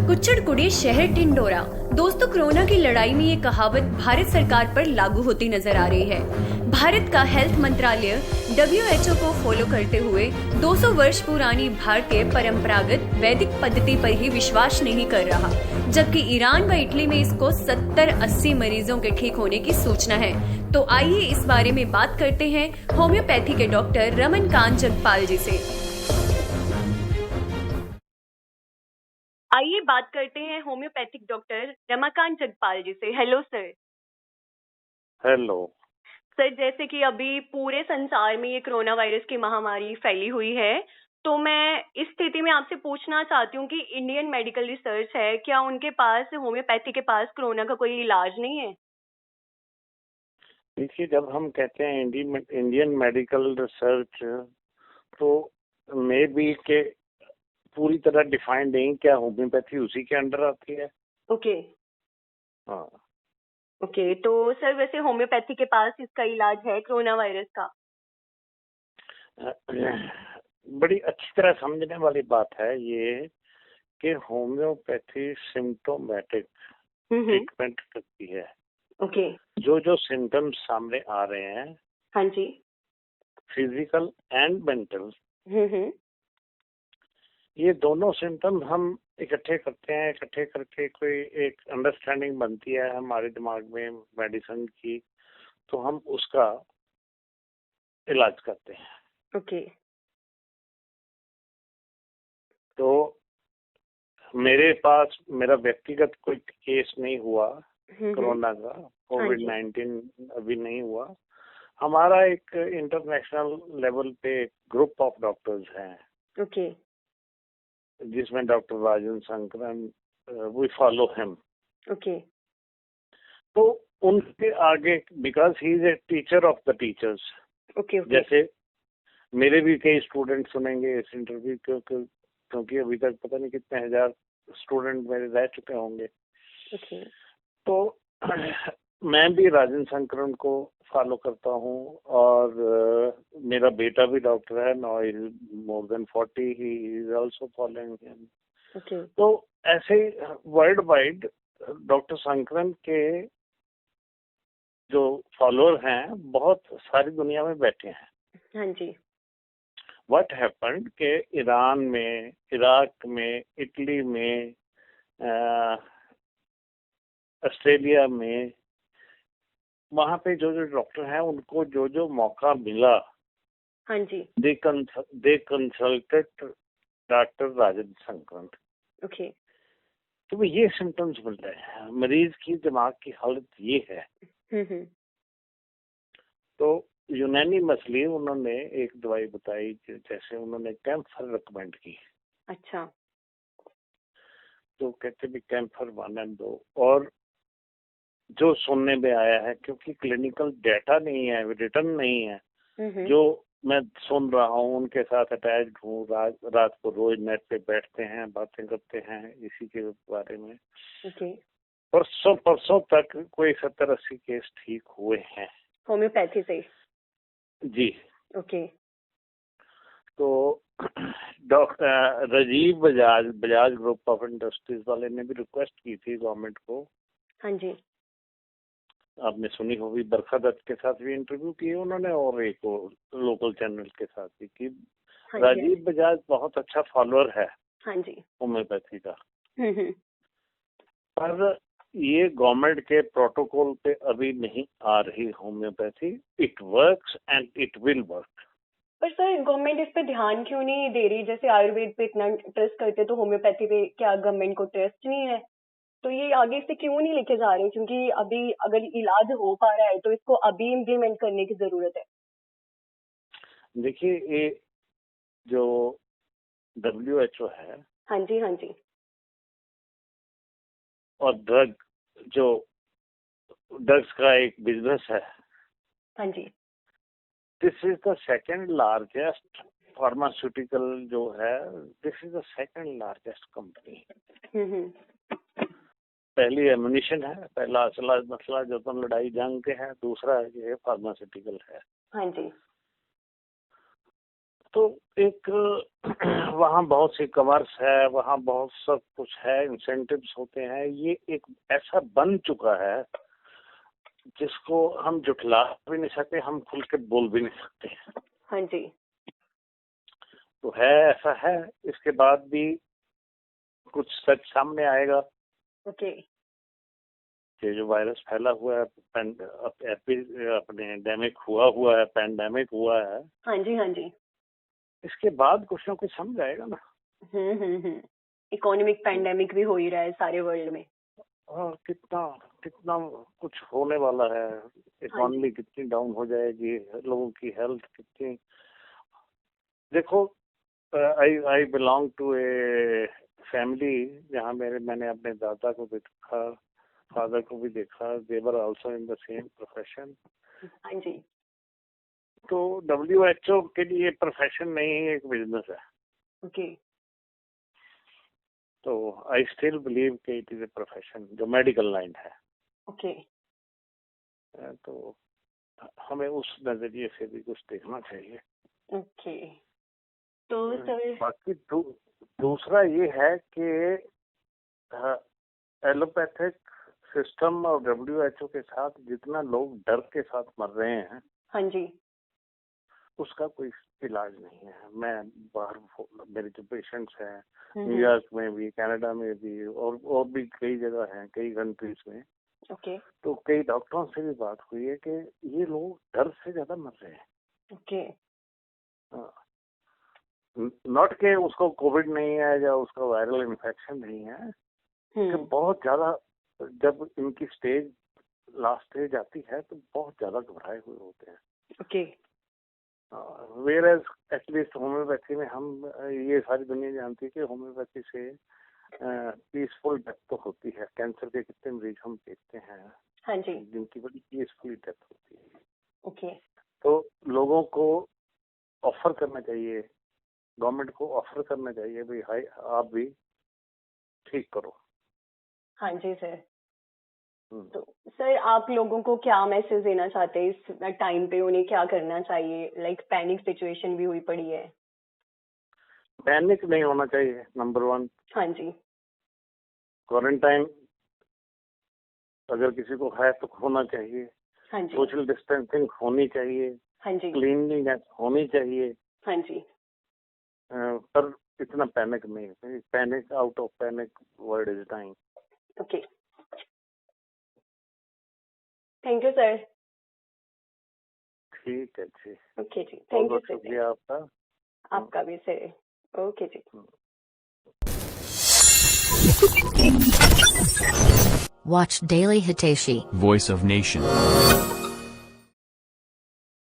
कुच्चड़ शहर टिंडोरा। दोस्तों, कोरोना की लड़ाई में ये कहावत भारत सरकार पर लागू होती नजर आ रही है। भारत का हेल्थ मंत्रालय WHO को फॉलो करते हुए 200 वर्ष पुरानी भारतीय परंपरागत वैदिक पद्धति पर ही विश्वास नहीं कर रहा, जबकि ईरान व इटली में इसको 70-80 मरीजों के ठीक होने की सूचना है। तो आइए इस बारे में बात करते हैं होम्योपैथी के डॉक्टर रमनकांत जगपाल जी से। आइए बात करते हैं होम्योपैथिक डॉक्टर रमाकांत जगपाल जी से। Hello sir. हेलो सर, जैसे कि अभी पूरे संसार में ये कोरोना वायरस की महामारी फैली हुई है, तो मैं इस स्थिति में आपसे पूछना चाहती हूँ कि इंडियन मेडिकल रिसर्च है, क्या उनके पास होम्योपैथी के पास कोरोना का कोई इलाज नहीं है? देखिए, जब हम कहते हैं इंडियन मेडिकल रिसर्च, तो मे बी के पूरी तरह डिफाइंड नहीं, क्या होम्योपैथी उसी के अंडर आती है? ओके। हाँ। ओके, तो सर वैसे होम्योपैथी के पास इसका इलाज है कोरोना वायरस का? बड़ी अच्छी तरह समझने वाली बात है ये कि होम्योपैथी सिम्टोमेटिक ट्रीटमेंट करती है। ओके। जो जो सिम्टम्स सामने आ रहे हैं, हाँ जी। फिजिकल एंड मेंटल, हम्म। ये दोनों सिम्टम हम इकट्ठे करते हैं। इकट्ठे करके कोई एक अंडरस्टैंडिंग बनती है हमारे दिमाग में मेडिसिन की, तो हम उसका इलाज करते हैं। ओके। तो मेरे पास मेरा व्यक्तिगत कोई केस नहीं हुआ कोरोना का, कोविड-19 अभी नहीं हुआ। हमारा एक इंटरनेशनल लेवल पे ग्रुप ऑफ डॉक्टर्स हैं, ओके। जिसमें doctor Rajan Shankaran, we follow him. Okay. तो उनके आगे, because he is a teacher of the teachers. Okay. जैसे मेरे भी कई स्टूडेंट सुनेंगे इस इंटरव्यू क्योंकि अभी तक पता नहीं कितने हजार स्टूडेंट मेरे रह चुके होंगे। ओके। तो मैं भी राजन शंकरन को फॉलो करता हूँ, और मेरा बेटा भी डॉक्टर है, now is more than 40, he is also following him. Okay. तो ऐसे वर्ल्ड वाइड डॉक्टर शंकरन के जो फॉलोअर हैं बहुत सारी दुनिया में बैठे हैं। हाँ जी। व्हाट हैपेंड के ईरान में, इराक में, इटली में, ऑस्ट्रेलिया में, वहाँ पे जो जो डॉक्टर हैं उनको जो जो मौका मिला, हाँ जी। दे consulted doctor Rajan Shankaran. Okay. तो ये सिम्टम्स मिल रहे हैं, मरीज की दिमाग की हालत ये है। हम्म। तो यूनानी मसली उन्होंने एक दवाई बताई, जैसे उन्होंने कैम्फर रिकमेंड की। अच्छा। तो कहते भी कैम्फर 1 और 2, और जो सुनने में आया है, क्योंकि क्लिनिकल डेटा नहीं है, रिटर्न नहीं है, जो मैं सुन रहा हूँ उनके साथ अटैच्ड हूँ, रात को रोज नेट पे बैठते हैं, बातें करते हैं इसी के बारे में। ओके। परसों तक कोई 70-80 केस ठीक हुए हैं होम्योपैथी से? जी। ओके। तो doctor Rajiv Bajaj group of industries वाले ने भी रिक्वेस्ट की थी गवर्नमेंट को। हाँ जी। आपने सुनी होगी, बरखा दत्त के साथ भी इंटरव्यू किए उन्होंने, और एक लोकल चैनल के साथ भी की। हाँ राजीव बजाज बहुत अच्छा फॉलोअर है हाँ जी। होम्योपैथी का, पर ये गवर्नमेंट के प्रोटोकॉल पे अभी नहीं आ रही homeopathy. It works and it will work. पर सर, गवर्नमेंट इस पे ध्यान क्यों नहीं दे रही? जैसे आयुर्वेद पे इतना ट्रस्ट करते, तो होम्योपैथी पे क्या गवर्नमेंट को ट्रस्ट नहीं है? तो ये आगे से क्यों नहीं लेके जा रहे? क्योंकि अभी अगर इलाज हो पा रहा है तो इसको अभी इम्प्लीमेंट करने की जरूरत है। देखिए, ये जो WHO है, हाँ जी। हाँ जी। और ड्रग्स का एक बिजनेस है। हाँ जी। This is the second largest pharmaceutical जो है, this is the second largest company. पहली एम्युनिशन है, पहला असला मसला जो तो लड़ाई जंग के है, दूसरा ये फार्मास्यूटिकल है। हाँ जी। तो एक वहाँ बहुत सी कवर्स है, वहाँ बहुत सब कुछ है, इंसेंटिव्स होते हैं। ये एक ऐसा बन चुका है जिसको हम जुटला भी नहीं सकते, हम खुल के बोल भी नहीं सकते। हाँ जी। तो है, ऐसा है। इसके बाद भी कुछ सच सामने आएगा। ओके। ये जो वायरस फैला हुआ है, अपने एंडेमिक हुआ है, पैंडेमिक हुआ है, हाँ जी, हाँ जी। इसके बाद कुछ ना कुछ समझ आएगा ना। इकोनॉमिक पैंडेमिक भी हो ही रहा है सारे वर्ल्ड में। हाँ, कितना कितना कुछ होने वाला है। इकोनॉमी कितनी डाउन हो जाएगी, लोगों की हेल्थ कितनी। देखो, I belong to a family जहाँ मैंने अपने दादा को देखा, फादर को भी देखा। They were also in the same profession. हाँ जी। तो WHO के लिए प्रोफेशन नहीं है, एक बिजनेस है। ओके। तो आई स्टिल बिलीव कि इट इज ए प्रोफेशन, जो मेडिकल लाइन है। ओके। तो हमें उस नजरिए से भी कुछ देखना चाहिए। ओके। तो सर बाकी दूसरा ये है कि एलोपैथिक सिस्टम और WHO के साथ जितना लोग डर के साथ मर रहे हैं, हाँ जी, उसका कोई इलाज नहीं है। मैं बाहर, मेरे जो पेशेंट्स हैं न्यूयॉर्क में भी, कनाडा में भी, और भी कई जगह हैं, कई कंट्रीज में, ओके तो कई डॉक्टरों से भी बात हुई है कि ये लोग डर से ज्यादा मर रहे हैं। ओके। नॉट के उसको कोविड नहीं है या उसका वायरल इन्फेक्शन नहीं है, कि बहुत ज्यादा जब इनकी स्टेज लास्ट स्टेज आती है तो बहुत ज्यादा घबराए हुए होते हैं। ओके। वेयरएज एटलीस्ट होम्योपैथी में हम, ये सारी दुनिया जानती है कि होम्योपैथी से पीसफुल डेथ तो होती है। कैंसर के कितने मरीज हम देखते हैं, हाँ जी, जिनकी बड़ी पीसफुल डेथ होती है। ओके। तो लोगों को ऑफर करना चाहिए, गवर्नमेंट को ऑफर करना चाहिए, भाई हाय आप भी ठीक करो। हाँ जी सर। तो सर आप लोगों को क्या मैसेज देना चाहते हैं इस टाइम पे, उन्हें क्या करना चाहिए? लाइक पैनिक सिचुएशन भी हुई पड़ी है। पैनिक नहीं होना चाहिए, नंबर 1। हाँ जी। क्वारंटाइन अगर किसी को है तो होना चाहिए। हाँ जी। सोशल डिस्टेंसिंग होनी चाहिए। हाँ जी। क्लीनलीनेस होनी चाहिए। हाँ जी। पर इतना पैनिक नहीं। Panic, out of panic word is time. Okay, thank you sir. ठीक है जी। ओके जी, थैंक यू बहुत सर। शुक्रिया आपका। आपका भी sir. Okay ji. Watch Daily Hiteshi, Voice of Nation.